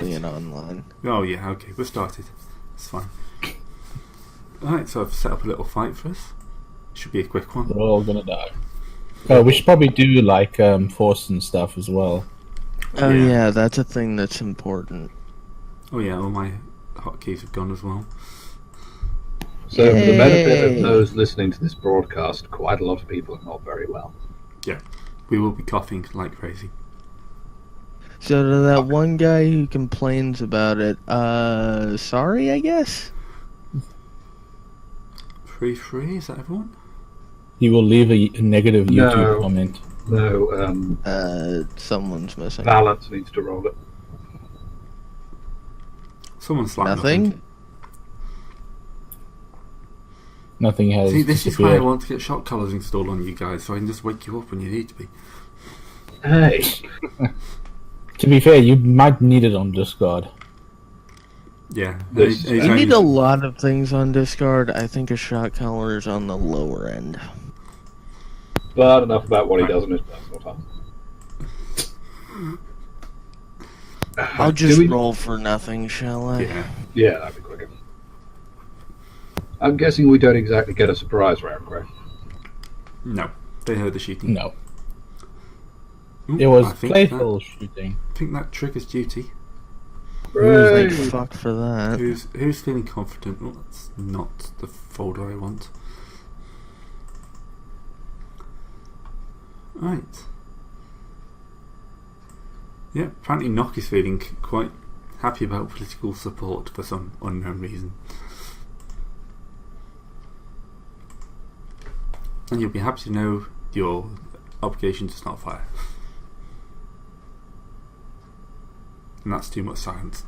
being online. Oh yeah, okay, we've started. It's fine. Alright, so I've set up a little fight for us. Should be a quick one. We're all gonna die. We should probably do like force and stuff as well. Oh yeah, that's a thing that's important. Oh yeah, all my hotkeys have gone as well. So for the benefit of those listening to this broadcast, quite a lot of people are not very well. Yeah, we will be coughing like crazy. So to that one guy who complains about it, sorry, I guess? Free, is that everyone? He will leave a negative YouTube comment. No, someone's missing. Balance needs to roll it. Someone's slapped Nothing? Nothing has See, this is why I disappeared. want to get shot collars installed on you guys, so I can just wake you up when you need to be. Hey! To be fair, you might need it on Discord. Yeah. You need a lot of things on Discord. I think a shot collar is on the lower end. But enough about what he does in his personal time. I'll just roll for nothing, shall I? Yeah, that'd be quicker. I'm guessing we don't exactly get a surprise round, correct? No, they heard the shooting. No. Ooh, It was I think playful shooting. I think that triggers duty. Like, fuck for that. Who's feeling confident? Oh, that's not the folder I want. Right. Yeah, apparently Nock is feeling quite happy about political support for some unknown reason. And you'll be happy to know your obligation does not fire. And that's too much silence.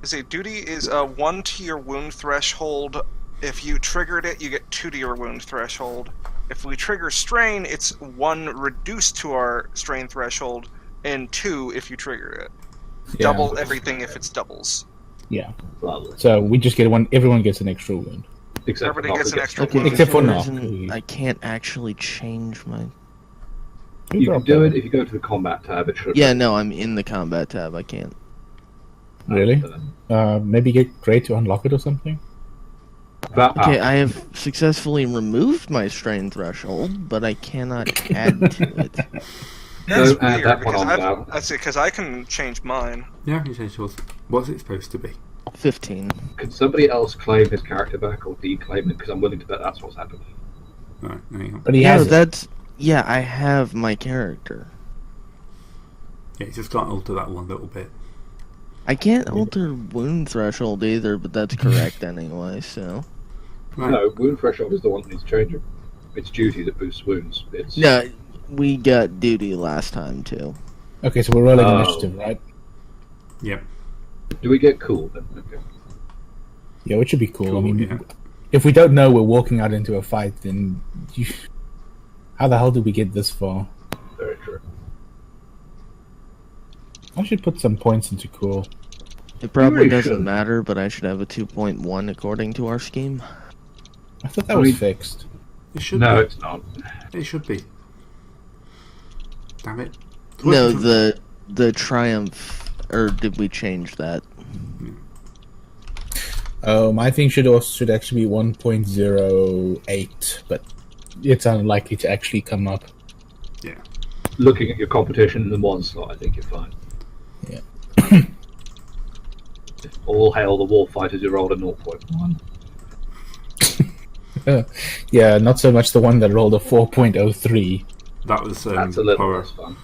Say duty is 1 to your wound threshold. If you triggered it, you get 2 to your wound threshold. If we trigger strain, it's 1 reduced to our strain threshold, and 2 if you trigger it. Yeah. Double everything if it's doubles. Yeah. Lovely. So we just get one. Everyone gets an extra wound. Except Everybody gets an extra Okay, wound. Except for some Nock. reason, I can't actually change my... You can do it if you go to the combat tab. It should. Yeah, no, I'm in the combat tab. I can't. Really? Maybe get Gray to unlock it or something? Okay, I have successfully removed my strain threshold, but I cannot add to it. That's Don't add weird, that one because on now. that's it, because I can change mine. Yeah, you changed yours. What's it supposed to be? 15. Can somebody else claim his character back or declaim it? Because I'm willing to bet that's what's happened. Right, hang on. But he Yeah, has it. that's... Yeah, I have my character. Yeah, you just can't alter that one little bit. I can't alter wound threshold either, but that's correct anyway, so... Right. No, wound threshold is the one that needs changing. It's duty that boosts wounds. It's No, we got duty last time, too. Okay, so we're rolling initiative, right? Yep. Do we get cool then? Okay. Yeah, which should be cool. I Cool, mean, yeah. if we don't know we're walking out into a fight, then how the hell did we get this far? Very true. I should put some points into cool. It probably really doesn't should. matter, but I should have a 2.1 according to our scheme. I thought that was fixed. It should No, be. it's not. It should be. Damn it. No, the Triumph... Or did we change that? My thing should actually be 1.08, but it's unlikely to actually come up. Yeah. Looking at your competition in the one slot, I think you're fine. Yeah. All hail the warfighters who rolled a 0.1. Yeah, not so much the one that rolled a 4.03. That was That's a little Poro. less fun.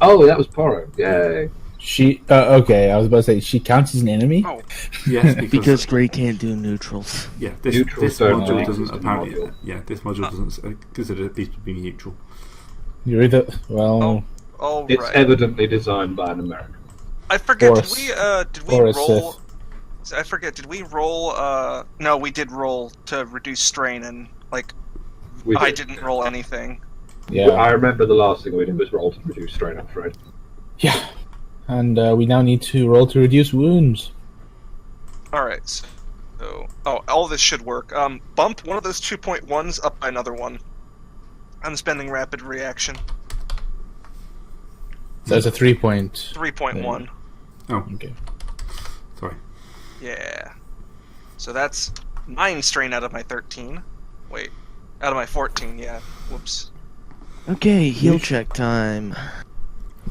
Oh, that was Poro. Yay. She okay, I was about to say she counts as an enemy. Oh, Yes, Because Grey can't do neutrals. yeah, this Neutrals don't module exist doesn't in the apparently. module. Yeah, this module doesn't consider these to be neutral. You're either well, all It's right. evidently designed by an American. I forget. or a Did we or a roll? Sith. I forget. Did we roll? No, we did roll to reduce strain, and like We I did. didn't roll anything. Yeah, I remember the last thing we did was roll to reduce strain, I'm afraid. yeah, and we now need to roll to reduce wounds. All right. So, all this should work. Bump one of those 2.1s up by another one. I'm spending rapid reaction. So it's a 3 point. 3.1. Oh, Okay. sorry. Yeah. So that's 9 strain out of my 13. Wait, out of my 14. Yeah. Whoops. Okay, heal check time.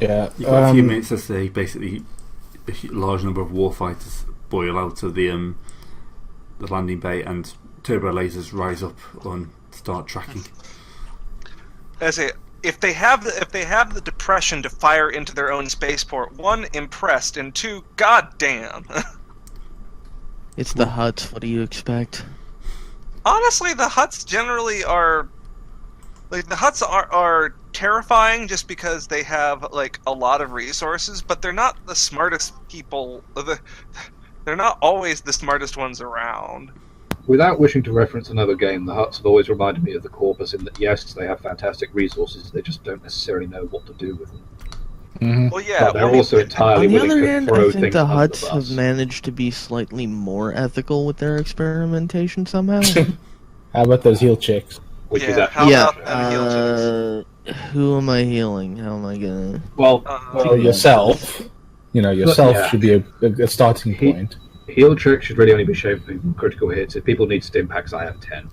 Yeah. You've got a few minutes as basically a large number of warfighters boil out of the landing bay and turbo lasers rise up and start tracking. If they have the depression to fire into their own spaceport, 1, impressed, and 2, goddamn. It's the Huts. What do you expect? Honestly, the Huts generally are like the Huts are terrifying just because they have like a lot of resources, but they're not the smartest people. They're not always the smartest ones around. Without wishing to reference another game, the Huts have always reminded me of the Corpus in that, yes, they have fantastic resources, they just don't necessarily know what to do with them. Mhm. Well, yeah. But they're also entirely On the willing other to hand, throw I think things the under Huts the have bus. managed to be slightly more ethical with their experimentation somehow. How about those heal checks? Which is Yeah, actually how about the heal checks? Who am I healing? How am I gonna... well, Well, yourself. You know, yourself Yeah. should be a starting point. heal trick should really only be shown for critical hits. If people need stim packs, I have 10.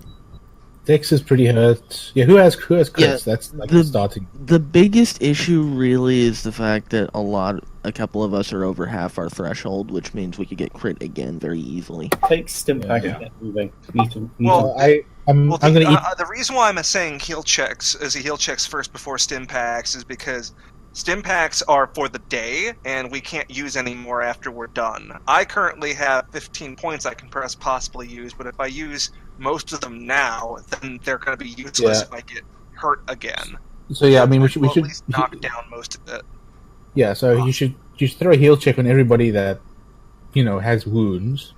Dex is pretty hurt. Yeah, who has crits? Yeah, That's like the starting. The biggest issue really is the fact that a couple of us are over half our threshold, which means we could get crit again very easily. Take stim pack Yeah. and get moving. Need to Well, I'm Well, gonna eat. the reason why I'm saying heal checks first before stim packs is because stim packs are for the day, and we can't use any more after we're done. I currently have 15 points I can possibly use, but if I use most of them now, then they're going to be useless Yeah. if I get hurt again. So yeah, I mean we should We'll at least knock down most of it. Yeah, so you should throw a heal check on everybody that has wounds,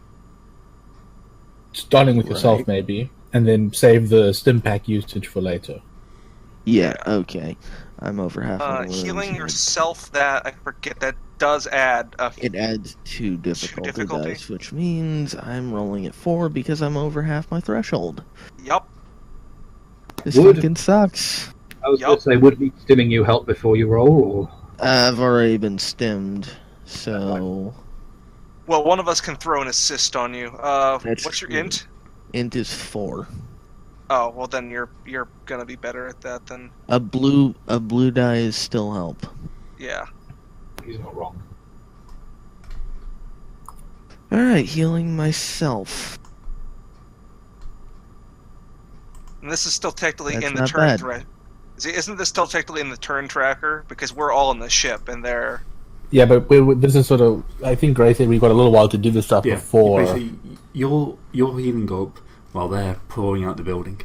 starting with yourself Right. maybe, and then save the stim pack usage for later. Yeah, okay. I'm over half my wounds. Healing yourself, that I forget, that does add a It adds 2 difficulty difficulty? dice, which means I'm rolling at 4 because I'm over half my threshold. Yup. This Would- fucking sucks. I was going Yup. to say, would me stimming you help before you roll? Or... I've already been stimmed, so Well, one of us can throw an assist on you. That's What's your true. int? int is 4. Oh, well then you're gonna be better at that then. A blue die is still help. Yeah. He's not wrong. Alright, healing myself. And this is still technically That's in the not turn bad. thread. Isn't this still technically in the turn tracker? Because we're all in the ship and they're... Yeah, but this is sort of. I think Gray said we've got a little while to do this stuff Yeah, before. basically, you're healing up while they're pouring out the building.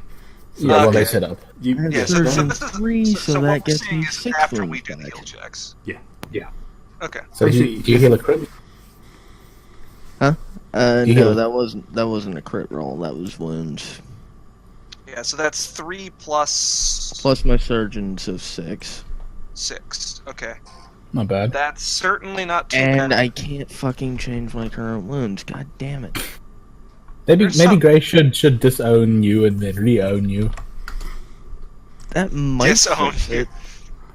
So Yeah, while Okay. they set up. you, Yeah, Yeah, so Surgeon this is... 3, so what that we're gets saying me is 6 after we wounds do the back. heal checks. Yeah. Okay. So Basically, do you heal a crit? You No, heal. that wasn't a crit roll, that was wounds. Yeah, so that's 3 plus Plus my surgeons of 6. 6. Okay. Not bad. That's certainly not too And bad. I can't fucking change my current wounds, god damn it. Maybe There's maybe some- Gray should disown you and then re-own you. That might Disown fix you. it.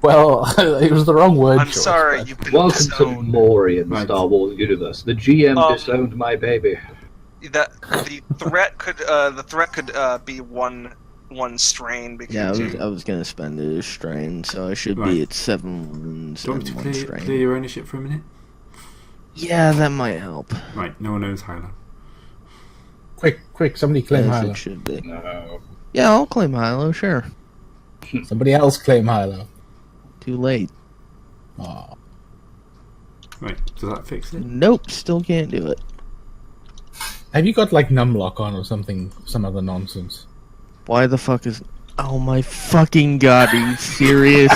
Well, it was the wrong word. I'm choice, sorry, but- you've been Welcome to disowned. Maury in the Right. Star Wars universe. The GM Um, disowned my baby. That the threat could be one strain because Yeah, I was gonna spend it as strain, so I should Right. be at 7 wounds do you want and me 1 to strain. clear your ownership for a minute? Yeah, that might help. Right, no one owns Hyla. Quick! Somebody claim As Hilo. it should be. No. Yeah, I'll claim Hilo, sure. Somebody else claim Hilo. Too late. Aw. Right, does that fix it? Nope, still can't do it. Have you got like numlock on or something? Some other nonsense. Why the fuck is... Oh my fucking god, are you serious?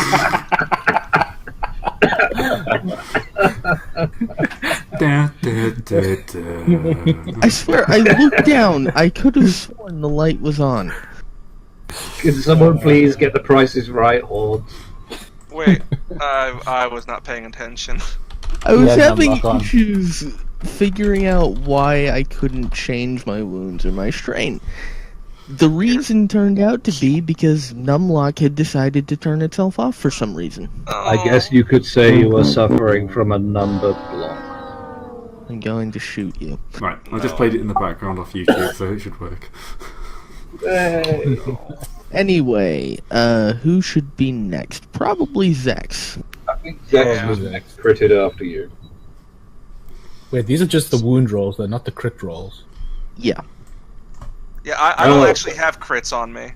Da, da, da, da. I swear, I looked down. I could have sworn the light was on. Can someone please get the prices right, or wait, I was not paying attention. I was Yeah, having numlock on. issues figuring out why I couldn't change my wounds or my strain. The reason turned out to be because Numlock had decided to turn itself off for some reason. I guess you could say you were suffering from a number block. I'm going to shoot you. Right, I just played it in the background off YouTube, so it should work. Anyway, who should be next? Probably Zex. I think Zex was next, critted after you. Wait, these are just the wound rolls, they're not the crit rolls. Yeah. Yeah, I don't actually have crits on me.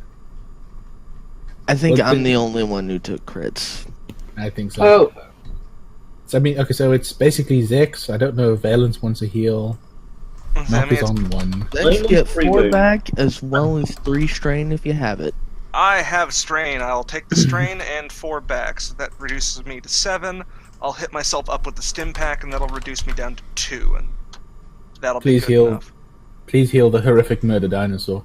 I think Well, I'm the only one who took crits. I think so. Oh, So, I mean, okay, so it's basically Zix. I don't know if Valence wants a heal. I Mac mean, is on one. Let's Lane get free 4 wound. back as well as 3 strain if you have it. I have strain. I'll take the strain and 4 back, so that reduces me to 7. I'll hit myself up with the stim pack, and that'll reduce me down to 2, and that'll Please be good heal. enough. Please heal the horrific murder dinosaur.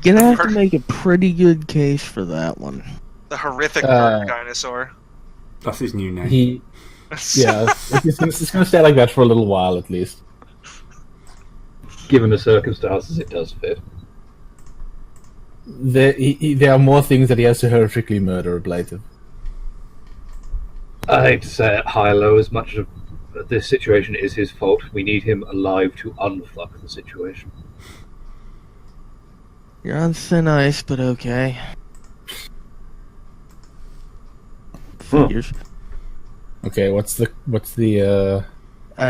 Gonna have to make a pretty good case for that one. The horrific dinosaur. That's his new name. He, yeah, it's going to stay like that for a little while at least. given the circumstances, it does fit. There are more things that he has to horrifically murder ablative. I hate to say it, Hilo, as much as this situation is his fault, we need him alive to unfuck the situation. You're on thin ice, but okay. Figures. Okay, what's the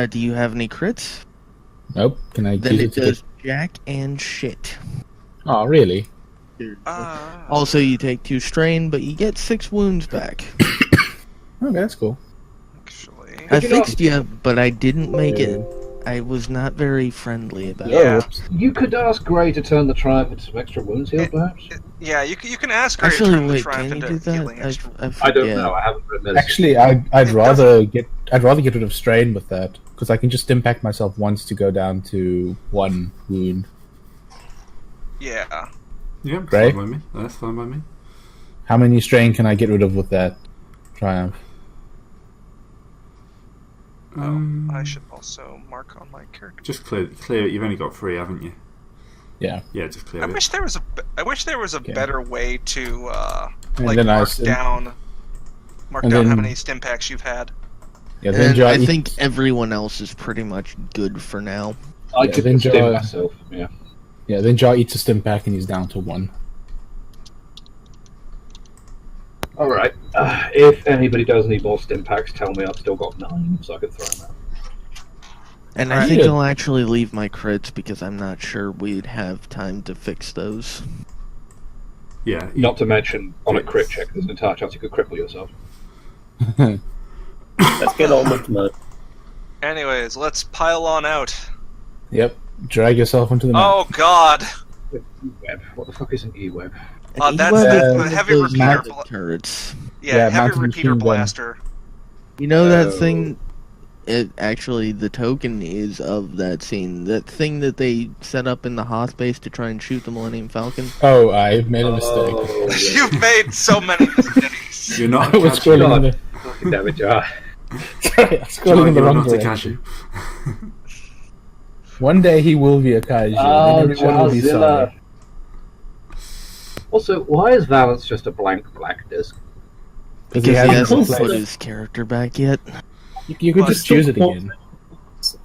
Do you have any crits? Nope. Can I Then use it it to does jack and shit. Oh, really? Also, you take 2 strain, but you get 6 wounds back. Okay, that's cool. Actually, I you not- fixed you, but I didn't make it. I was not very friendly about it. Yeah. You could ask Gray to turn the triumph into some extra wounds healed, perhaps? yeah, you can ask her to Actually, turn the wait, triumph can you into do healing that? extra. I I forget. don't know, I haven't read medicine. Actually, I'd rather get rid of strain with that because I can just impact myself once to go down to 1 wound. Yeah. Yeah, Great. fine by me. That's fine by me. How many strain can I get rid of with that triumph? I should also mark on my character. Just clear it. You've only got 3, haven't you? Yeah. Yeah, just clear I it. wish there was a Okay. better way to And like then mark and down and how then- many stim packs you've had. Yeah. Then And Jar I eats- think everyone else is pretty much good for now. I Yeah, could then stim Jar- myself, yeah. Yeah. Then Jar eats a stim pack and he's down to 1. Alright, if anybody does need more stim packs, tell me. I've still got 9, so I could throw them out. And I Alright. think Good. I'll actually leave my crits because I'm not sure we'd have time to fix those. Yeah. Not to mention, on a crit check, there's an entire chance you could cripple yourself. Let's get on with the murder. Anyways, let's pile on out. Yep. Drag yourself into the map. Oh God! E-web. What the fuck is an e-web? And That's E-web the is one of heavy those repeater magic bla- turrets. Yeah, Yeah, heavy mounted repeater machine gun. blaster. You know that Oh. thing? It actually, the token is of that scene. That thing that they set up in the Hoth base to try and shoot the Millennium Falcon. Oh, I made a mistake. Oh, You've made so many mistakes. You're not I a was cashew. scrolling in the, fucking damn it, Jar. sorry, I was scrolling in the You're wrong not a direction. cashew. One day he will be a kaiju. Ah, and everyone will be Jarzilla. sorry. Also, why is Valence just a blank black disc? Because he hasn't hasn't played put it. his character back yet. You could Well, just choose it again.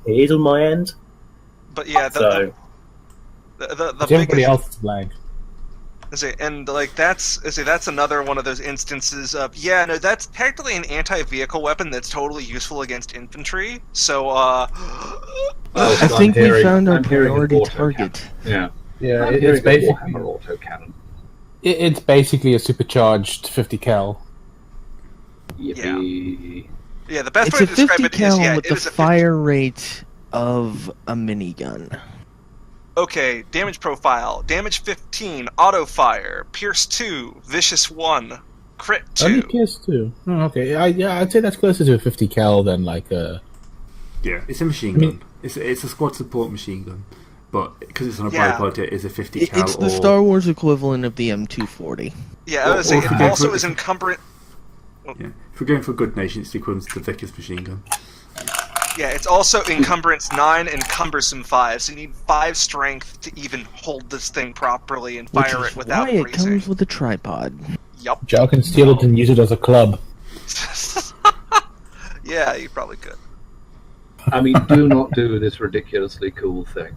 Here's on my end. But yeah, So the But everybody biggest else is blank. and like that's another one of those instances of that's technically an anti-vehicle weapon that's totally useful against infantry. So I so think I'm we hearing- found our I'm hearing an priority auto target. Yeah. Yeah, I'm it's hearing a basically Warhammer autocannon. it's basically a supercharged 50 cal. Yippee. yeah, the best It's way a to describe 50 it is cal with it the is a 50 fire rate of a minigun. Okay, damage profile: damage 15, auto fire, pierce 2, vicious 1, crit 2. Only PS2. Oh, okay. I'd say that's closer to a 50 cal than like a. Yeah, it's a machine I mean- gun. It's a squad support machine gun, but because it's on a Yeah. bipod, it is a 50 cal. It's the or, Star Wars equivalent of the M240. Yeah, I was saying or it if also you- is encumbrant. Yeah, if we're going for good nation, it's the equivalent to the Vickers machine gun. Yeah, it's also encumbrance 9 and cumbersome 5, so you need 5 strength to even hold this thing properly and Which fire is it without why it freezing. comes with a tripod. Yup. Joe can steal it and use it as a club. Yeah, you probably could. I mean, do not do this ridiculously cool thing.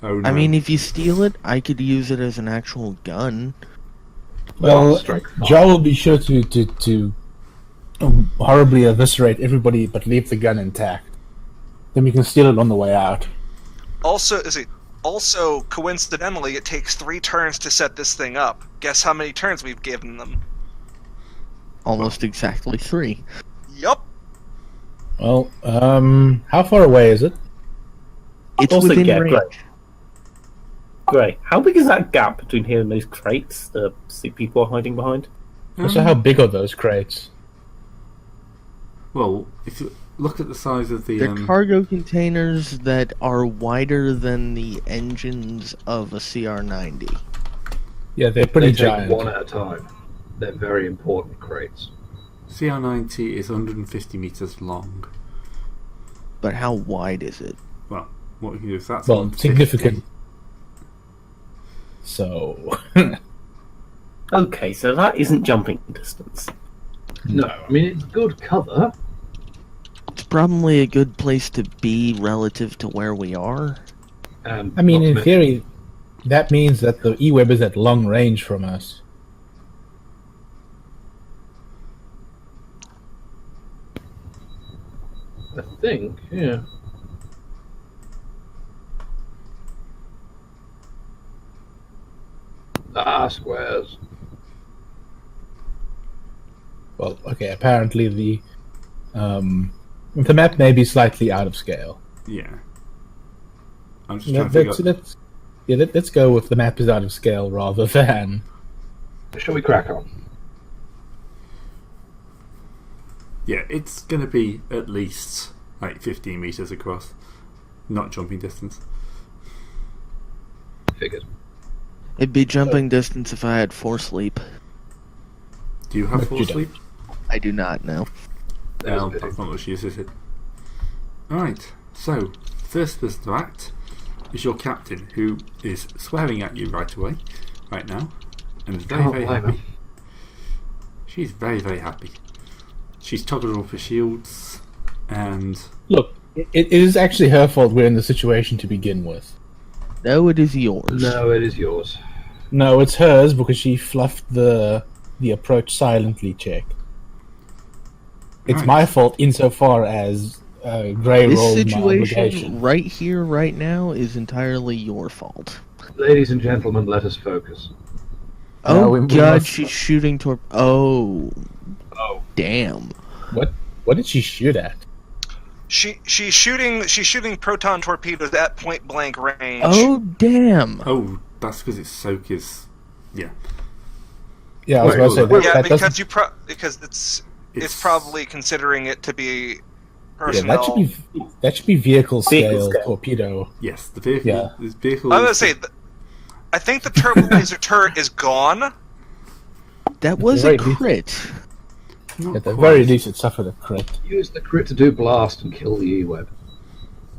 Oh no. I mean, if you steal it, I could use it as an actual gun. Well, strike. Joe will be sure to horribly eviscerate everybody, but leave the gun intact. Then we can steal it on the way out. Also, coincidentally, it takes 3 turns to set this thing up. Guess how many turns we've given them? Almost exactly 3. Yup. Well, how far away is it? It's Also, within yeah, range. Great. How big is that gap between here and those crates the people are hiding behind? Also, how big are those crates? Well, if you look at the size of the They're cargo containers that are wider than the engines of a CR-90. Yeah, they're pretty They take giant. one at a time. They're very important crates. CR90 is 150 meters long. But how wide is it? Well, what we can do is that's Well, 150. significant. So, Okay, so that isn't jumping distance. No, I mean, it's good cover. It's probably a good place to be relative to where we are. I mean, not to in mention- theory, that means that the E-Web is at long range from us. I think, yeah. Squares. Well, okay, apparently the map may be slightly out of scale. Yeah. I'm just trying to figure out... Let's go with the map is out of scale rather than... Shall we crack on? Yeah, it's going to be at least like 15 meters across. Not jumping distance. Figured. It'd be jumping distance if I had Force Leap. Do you have But full you don't. sleep? I do not know. There's a No, pity. that's not much use, is it? Alright, so, first person to act is your captain, who is swearing at you right away, right now, and is very, Can't very blame happy. her. She's very, very happy. She's toggling off her shields, and Look, it is actually her fault we're in the situation to begin with. No, it is yours. No, it is yours. No, it's hers because she fluffed the approach silently check. It's Right. my fault insofar as Grey This rolled my situation obligation. right here, right now, is entirely your fault. Ladies and gentlemen, let us focus. No, Oh we god, must- she's shooting toward... Oh. Oh. Damn. What did she shoot at? She's shooting proton torpedoes at point blank range. Oh, damn. oh, that's because its soak is, yeah, Yeah, I was Wait, going to say hold that. on. Yeah, that because doesn't- because it's probably considering it to be yeah, personnel. that should be vehicle scale scale. torpedo. yes, the vehicle, Yeah. this vehicle I was is- gonna say, I think the turbo laser turret is gone. That was Right, a we- crit. not At the quite. very least, it suffered a crit. Use the crit to do blast and kill the E-Web.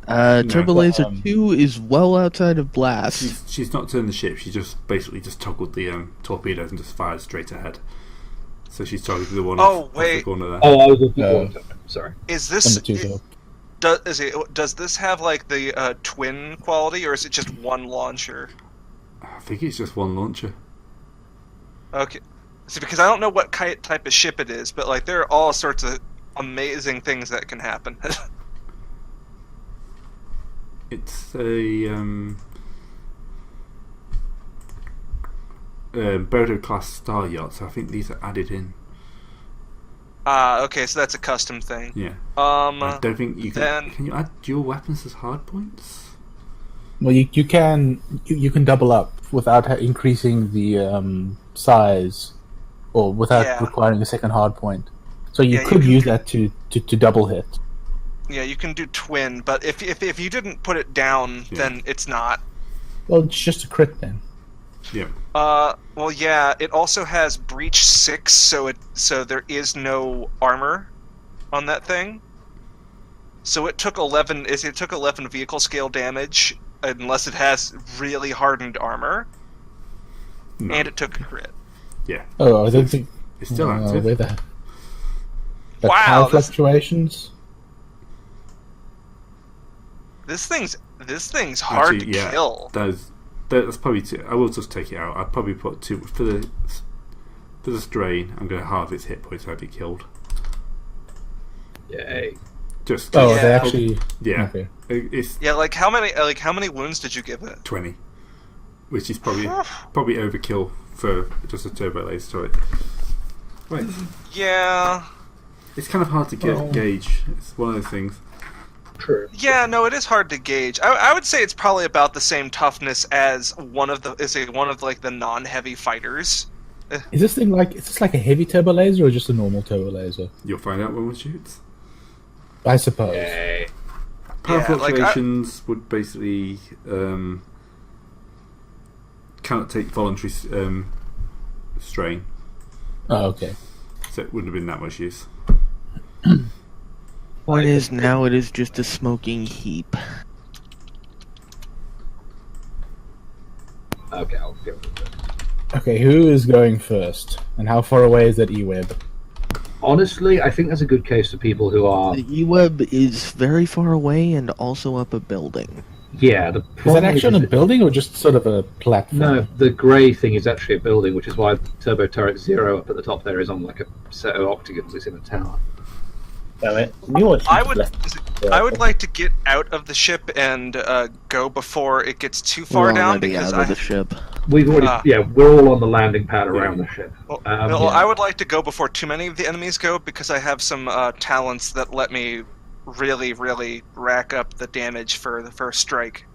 Turbo Laser um, 2 is well outside of blast. She's not turned the ship. She just basically just toggled the torpedoes and just fired straight ahead. So she's toggled the one Oh, off the wait. corner there. Oh, I was looking Uh, for it. Sorry. Is this Number two, though. does this have like the twin quality, or is it just one launcher? I think it's just one launcher. Okay, see, because I don't know what type of ship it is, but like there are all sorts of amazing things that can happen. It's a Bodo class star yacht, so I think these are added in. Okay, so that's a custom thing. Yeah. I don't think you can. then- Can you add dual weapons as hard points? Well, you can double up without increasing the size, or without Yeah. requiring a second hard point. So you Yeah, you could can- use that to double hit. Yeah, you can do twin, but if you didn't put it down, Yeah. then it's not. Well, it's just a crit then. Yeah. Well, yeah, it also has breach 6, so there is no armor on that thing. So it took 11. It took 11 vehicle scale damage unless it has really hardened armor, No. and it took a crit. Yeah. Oh, I don't think. It's still Oh, active. where the Wow, power this- fluctuations. This thing's hard Actually, to yeah, kill. That's probably too. I will just take it out. I'd probably put 2 for the strain. I'm going to halve its hit points to have it killed. Yay. Just Oh, Yeah. they actually. yeah. Okay. It's Yeah, like how many wounds did you give it? 20, which is probably overkill for just a turbo laser turret. Right. Yeah. It's kind of hard to gauge. It's one of those things. True. Yeah, no, it is hard to gauge. I would say it's probably about the same toughness as one of the non-heavy fighters. Is this like a heavy turbo laser or just a normal turbo laser? You'll find out when one shoots. I suppose. Yay. Power Yeah, like, fluctuations would basically cannot take voluntary strain, Oh, okay. so it wouldn't have been that much use. What is now? It is just a smoking heap. Okay, I'll get rid of it. Okay, who is going first? And how far away is that E-web? Honestly, I think that's a good case for people who are. The E-web is very far away and also up a building. Yeah, the Is that problem actually on a is- building or just sort of a platform? No, the grey thing is actually a building, which is why the turbo turret 0 up at the top there is on like a set of octagons. It's in a tower. Damn it. You want to I shoot would left. I would like to get out of the ship and go before it gets too far We're down already because out of the ship. We've already, Ah. we're all on the landing pad around the ship. Well, Yeah. I would like to go before too many of the enemies go because I have some talents that let me really, really rack up the damage for the first strike.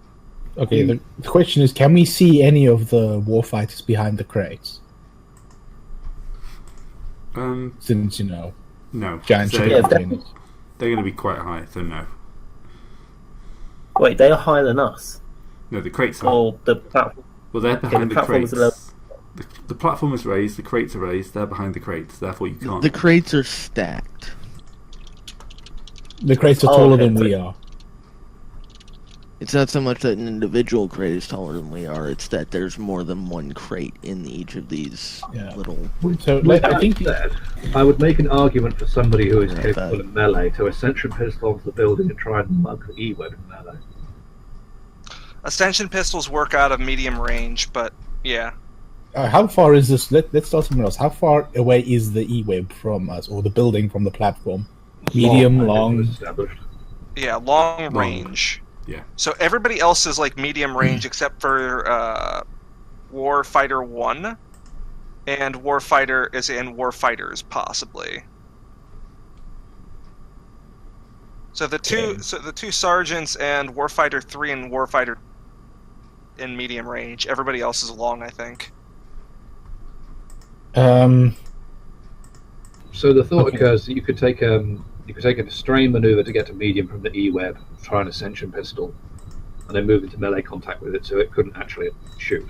Okay, the question is, can we see any of the warfighters behind the crates? Since, No. giant So shipping Yeah, containers. they're going to be quite high, so no. Wait, they are higher than us. No, the crates are. Or the platform. Well, they're behind the the platform crates. is a The platform is raised, the crates are raised, they're behind the crates, therefore you can't. The crates are stacked. The crates are Oh, taller okay, than so- we are. It's not so much that an individual crate is taller than we are, it's that there's more than one crate in each of these Yeah. little... So With I that think said, I would make an argument for somebody who is Yeah, capable that- of melee to ascension pistol onto the building and try and mug the E-web in melee. Ascension pistols work out of medium range, but yeah. how far is this? Let's start somewhere else. How far away is the E-web from us, or the building from the platform? Medium, I think it long. was established. Yeah, long range. Yeah. So everybody else is like medium range except for Warfighter 1 and Warfighter is in Warfighters possibly. So the two sergeants and Warfighter 3 and Warfighter in medium range. Everybody else is long, I think. So the thought Okay. occurs that you could take a strain maneuver to get to medium from the E-web, try an ascension pistol, and then move into melee contact with it, so it couldn't actually shoot.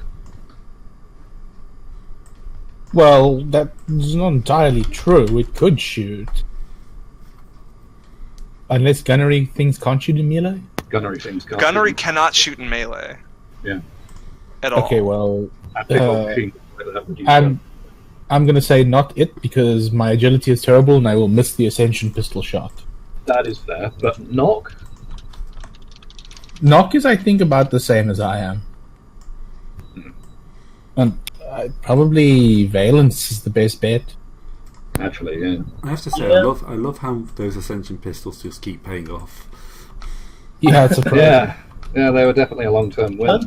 Well, that's not entirely true. It could shoot. Unless gunnery things can't shoot in melee? Gunnery things can't. Gunnery shoot. cannot shoot in melee. Yeah. At all. Okay, well, And pickup machine like that would use I'm going to say not it, because my agility is terrible and I will miss the ascension pistol shot. that is fair, but knock. Knock is, I think, about the same as I am. And probably Valence is the best bet. Actually, yeah. I have to say, Yeah. I love how those ascension pistols just keep paying off. Yeah, it's a problem. Yeah, they were definitely a long-term win.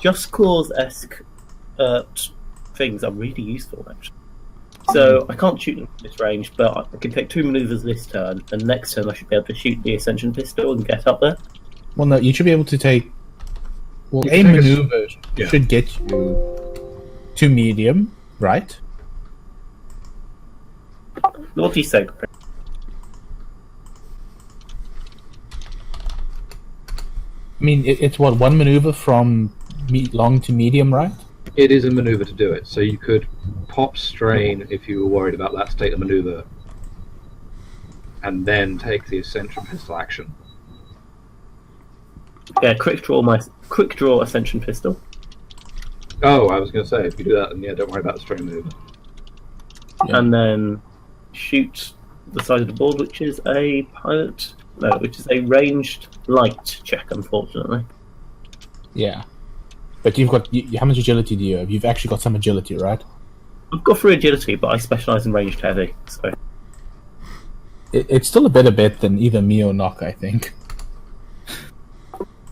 Just Cause-esque things are really useful, actually. So I can't shoot in this range, but I can take 2 maneuvers this turn, and next turn I should be able to shoot the Ascension pistol and get up there. Well, no, you should be able to take... Well, You a can take a maneuver yeah. should get you to medium, right? What do you say? I mean, it's what, one maneuver from long to medium, right? It is a maneuver to do it, so you could pop strain if you were worried about that state of maneuver. and then take the Ascension Pistol action. Yeah, quick draw Ascension Pistol. Oh, I was going to say, if you do that, then yeah, don't worry about the strain maneuver. Yeah. And then shoot the side of the board, which is a pilot. No, which is a ranged light check, unfortunately. Yeah. But you've got... how much agility do you have? You've actually got some agility, right? I've got 3 agility, but I specialise in ranged heavy, so. It's still a better bet than either me or Nock, I think.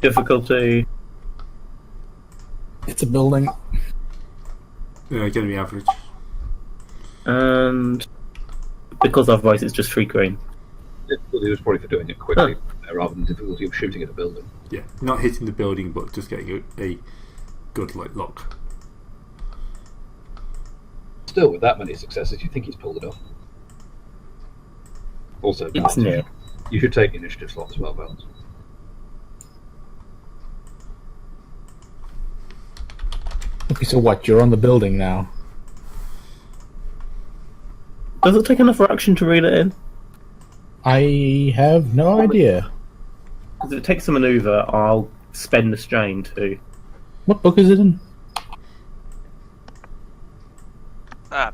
Difficulty. It's a building. Going to be average. And because otherwise it's just 3 green. Difficulty was probably for doing it quickly, rather than difficulty of shooting at a building. Yeah, not hitting the building, but just getting a good lock. Still, with that many successes, you think he's pulled it off. Also, It's near. you should take the initiative slot as well, Valens. Okay, so what? You're on the building now. Does it take another action to reel it in? I have no idea. Because if it takes a maneuver, I'll spend the strain too. What book is it in?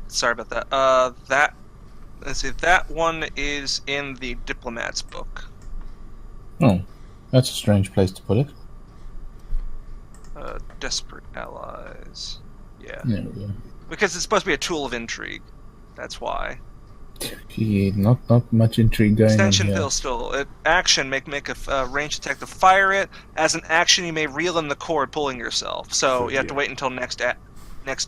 Sorry about that. Let's see, that one is in the Diplomat's book. Oh, that's a strange place to put it. Desperate Allies. Yeah. There we go. Because it's supposed to be a tool of intrigue. That's why. Gee, not much intrigue going Extension on here. pistol. Action, make a range attack to fire it. As an action, you may reel in the cord, pulling yourself. So you have to wait until next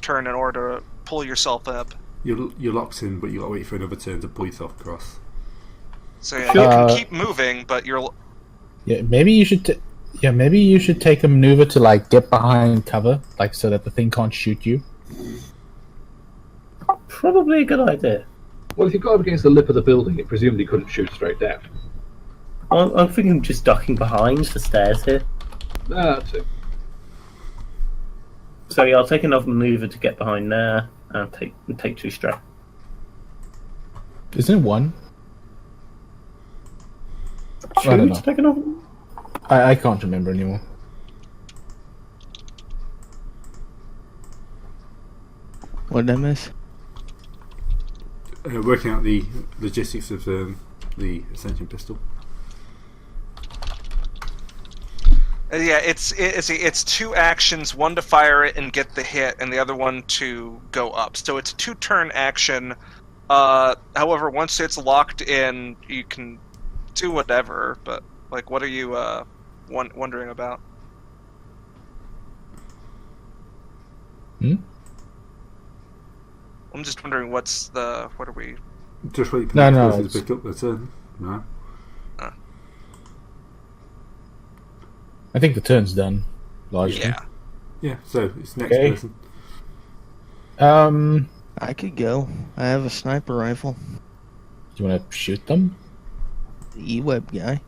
turn in order to pull yourself up. You're locked in, but you got to wait for another turn to pull yourself across. So yeah, you can keep moving, but you're. Yeah, maybe you should. Maybe you should take a maneuver to like get behind cover, like so that the thing can't shoot you. Probably a good idea. Well, if you got up against the lip of the building, it presumably couldn't shoot straight down. I'm thinking just ducking behind the stairs here. That's it. So yeah, I'll take another maneuver to get behind there and take 2 strain. Isn't it one? I don't Two know. to take another. I can't remember anymore. What did I miss? Working out the logistics of the Ascension pistol. Yeah, it's 2 actions, one to fire it and get the hit, and the other one to go up. So it's a 2-turn action. However, once it's locked in, you can do whatever. But like, what are you wondering about? I'm just wondering what are we? Just wait for No, the no, person to it's- pick up the turn. No. I think the turn's done, largely. Yeah. Yeah, so it's next Okay. person. I could go. I have a sniper rifle. Do you want to shoot them? The E-web guy.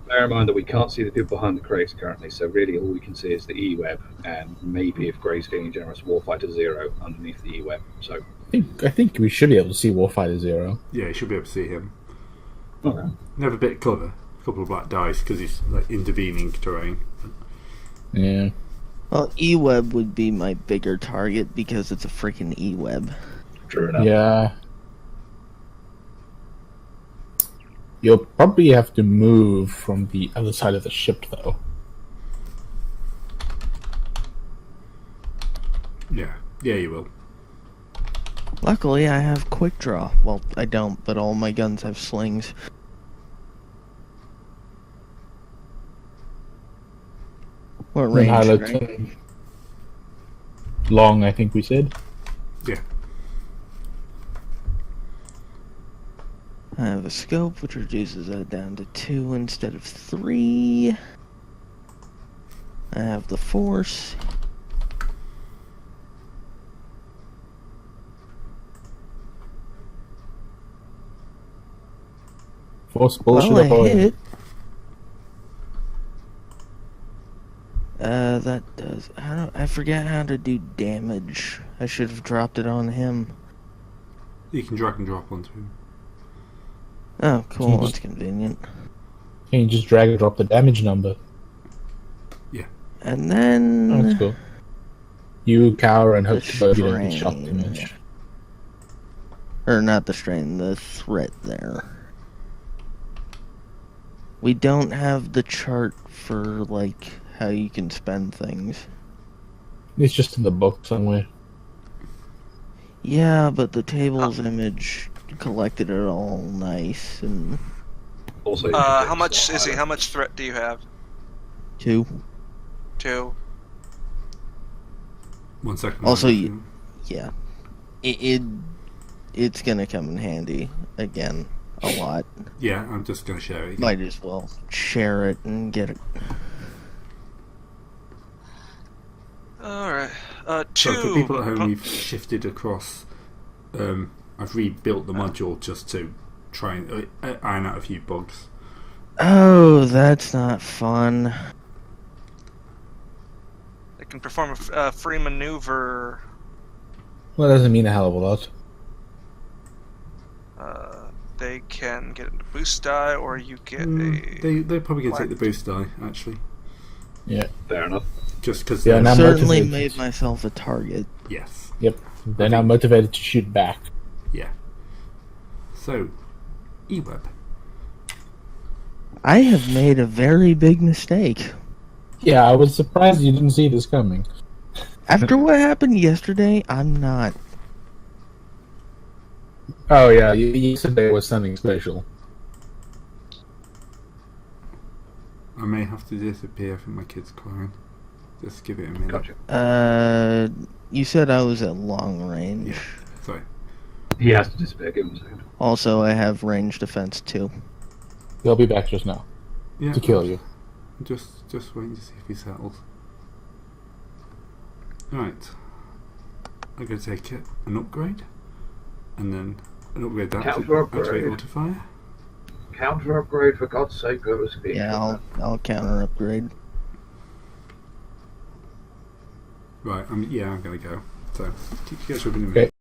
Bear in mind that we can't see the people behind the crates currently, so really all we can see is the E-web, and maybe if Gray's feeling generous, Warfighter 0 underneath the E-web. So, I think we should be able to see Warfighter 0. Yeah, you should be able to see him. okay. Never a bit of cover. A couple of black dice because he's like intervening terrain. Yeah. Well, E-web would be my bigger target because it's a freaking E-web. True enough. Yeah. You'll probably have to move from the other side of the ship, though. Yeah, you will. Luckily, I have quick draw. Well, I don't, but all my guns have slings. What And range? highlight Right? long, I think we said. Yeah. I have a scope, which reduces that down to 2 instead of 3. I have the force. Force bullshit Well, I up hit. That does. I forget how to do damage. I should have dropped it on him. You can drag and drop onto him. Oh, cool. That's convenient. And you just drag and drop the damage number. And then Oh, that's cool. You cower and the hope to God you don't get shot too strain. much. Or not the strain, the threat there. We don't have the chart for, like, how you can spend things. It's just in the book somewhere. Yeah, but the table's image collected it all nice and Also, you can take How much some is he? How items. much threat do you have? 2. 2. 1 second. Also, yeah. It's gonna come in handy again a lot. Yeah, I'm just going to share it again. Might as well share it and get it. Alright. So 2. for people at home, we've shifted across. I've rebuilt the module just to try and iron out a few bugs. Oh, that's not fun. They can perform a free maneuver. Well, that doesn't mean a hell of a lot. They can get a boost die, or you get a. They probably going to take the boost die, actually. Yeah. Fair enough. Just because Yeah, now Certainly motivated. made myself a target. Yes. Yep. They're now motivated to shoot back. Yeah. So, eWeb. I have made a very big mistake. Yeah, I was surprised you didn't see this coming. After what happened yesterday, I'm not. Oh yeah, you said there was something special. I may have to disappear from my kids crying. Just give it a minute. Gotcha. You said I was at long range. Yeah. Sorry. He has to disappear. Give him a second. Also, I have range defense too. He'll be back just now Yeah. to kill you. Just waiting to see if he settles. Right. I'm going to take an upgrade, and then an upgrade that Counter to upgrade. activate autofire. Counter upgrade, for God's sake, go to speed. Yeah, I'll counter upgrade. Right. I'm going to go. So, keep you guys up in a Okay. minute.